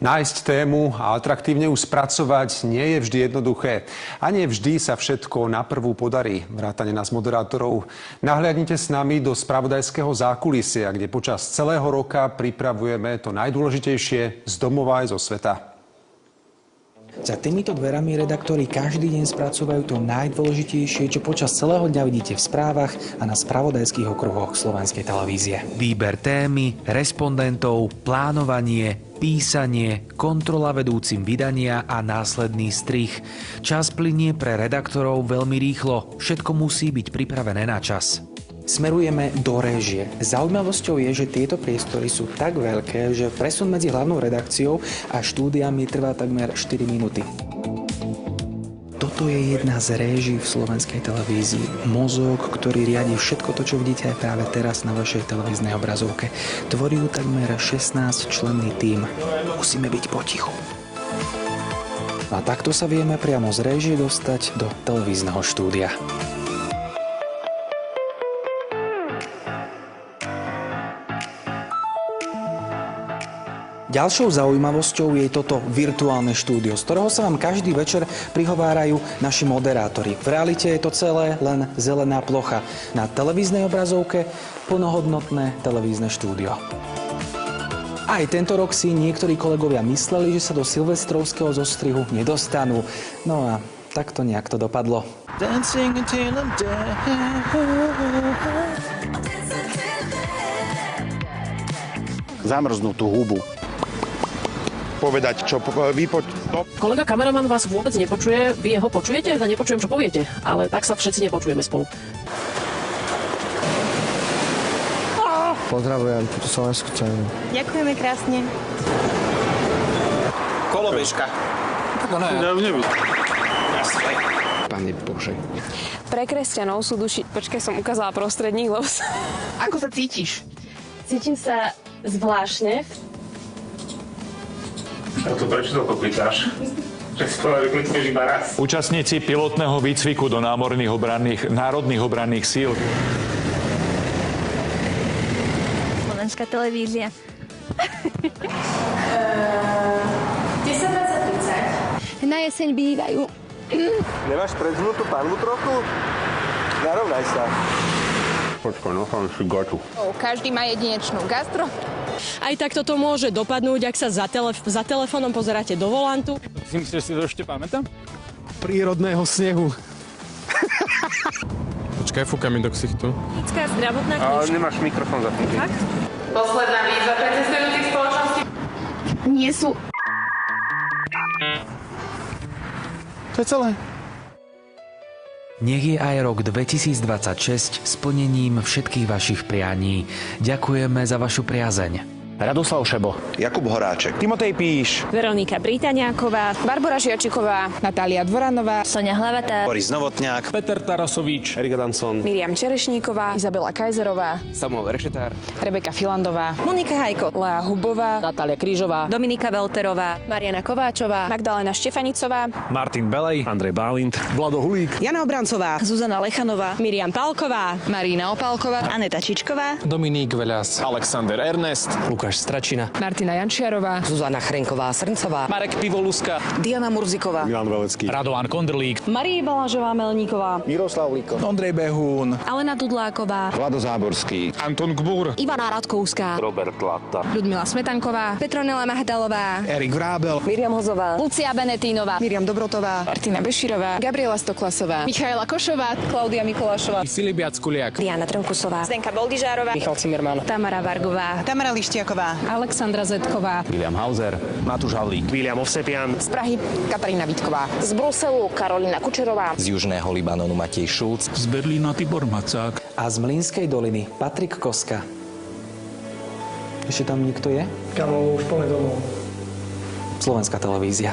Nájsť tému a atraktívne ju spracovať nie je vždy jednoduché. A nie vždy sa všetko na prvú podarí. Vrátane nás moderátorov. Nahliadnite s nami do spravodajského zákulisia, kde počas celého roka pripravujeme to najdôležitejšie z domova aj zo sveta. Za týmito dverami redaktori každý deň spracovajú to najdôležitejšie, čo počas celého dňa vidíte v správach a na spravodajských okruhoch Slovenskej televízie. Výber témy, respondentov, plánovanie, písanie, kontrola vedúcim vydania a následný strih. Čas plynie pre redaktorov veľmi rýchlo. Všetko musí byť pripravené na čas. Smerujeme do réžie. Zaujímavosťou je, že tieto priestory sú tak veľké, že presun medzi hlavnou redakciou a štúdiami trvá takmer 4 minúty. Toto je jedna z réžií v slovenskej televízii. Mozog, ktorý riadi všetko to, čo vidíte aj práve teraz na vašej televíznej obrazovke. Tvorí ju takmer 16-členný tím. Musíme byť potichu. A takto sa vieme priamo z réžie dostať do televízneho štúdia. Ďalšou zaujímavosťou je toto virtuálne štúdio, z ktorého sa vám každý večer prihovárajú naši moderátori. V realite je to celé len zelená plocha. Na televíznej obrazovke plnohodnotné televízne štúdio. Aj tento rok si niektorí kolegovia mysleli, že sa do silvestrovského zostrihu nedostanú. No a takto nejak to dopadlo. Zamrznutú hubu. Povedať, čo Kolega kameraman vás vôbec nepočuje, vy jeho počujete? Ja nepočujem, čo poviete, ale tak sa všetci nepočujeme spolu. Pozdravujem túto slovenskú cenu. Ďakujeme krásne. Kolobežka. Pane Bože. Pre kresťanov sú duši... Počkaj, som ukázala prostredník, lebo... Ako sa cítiš? Cítim sa zvláštne. A to prečo to poklikáš? Že si povedal, že klikneš iba raz. Účastníci pilotného výcviku do národných obranných síl. Slovenská televízia. 10-20-30. Na jeseň bývajú. Nemáš predzvnutú panvu trochu? Narovnaj sa. Počkaj, nechám si gaču. Každý má jedinečnú gastro. Aj takto to môže dopadnúť, ak sa za telefónom pozeráte do volantu. Si myslíš, že si to ešte pamätám? Prírodného snehu. Počkaj, fúka mi do ksichtu. Detská zdravotná Ale knižka. nemáš mikrofón zapnutý. Fakt? Posledná výzva pre cestujúcich spoločností. Nie sú... To je celé. Nech je aj rok 2026 splnením všetkých vašich prianí. Ďakujeme za vašu priazeň. Radoslav Šebo. Jakub Horáček. Timotej Píš. Veronika Britáňáková, Barbora Žiačiková, Natália Dvoranová, Soňa Hlavatá, Boris Novotňák. Peter Tarasovič. Erik Danson. Miriam Čerešníková, Izabela Kajzerová, Samuel Rešetár. Rebeka Filandová, Monika Hajko, Lea Hubová, Natália Krížová. Dominika Velterová, Mariana Kováčová, Magdalena Štefanicová, Martin Belej. Andrej Bálint. Vlado Hulík. Jana Obrancová, Zuzana Lechanová, Miriam Pálková, Marína Opálková, Aneta Čičková, Dominík Veľas. Alexander Ernest. Lukáš Stračina. Martina Jančiarová, Zuzana Chrenková-Srncová, Marek Pivoluska. Diana Murziková, Milan Velecký. Radovan Kondrlík. Marie Balážová-Melníková, Miroslav Líko. Ondrej Behún. Alena Tudláková, Vlado Záborský. Anton Gbúr. Ivana Radkovská, Robert Latta. Ľudmila Smetanková, Petronela Mahdalová, Erik Vrábel. Miriam Hozová, Lucia Benetínová, Miriam Dobrotová, Martina Beširová, Gabriela Stoklasová, Michaela Košová, Klaudia Mikulášová, Filip Jackuliak. Diana Trnkusová, Zdenka Boldižárová, Michal Cimmerman, Tamara Vargová, Tamara Lištiaková, Alexandra Zetková, William Hauser. Matúš Havlík. William Ovsepian. z Prahy Katarína Vítková, z Bruselu Karolina Kučerová, Z Južného Libanonu Matej Šulc. Z Berlína Tibor Macák. A z Mlynskej doliny Patrik Koska. Ešte tam niekto je? Kamo, už plne domov. Slovenská televízia.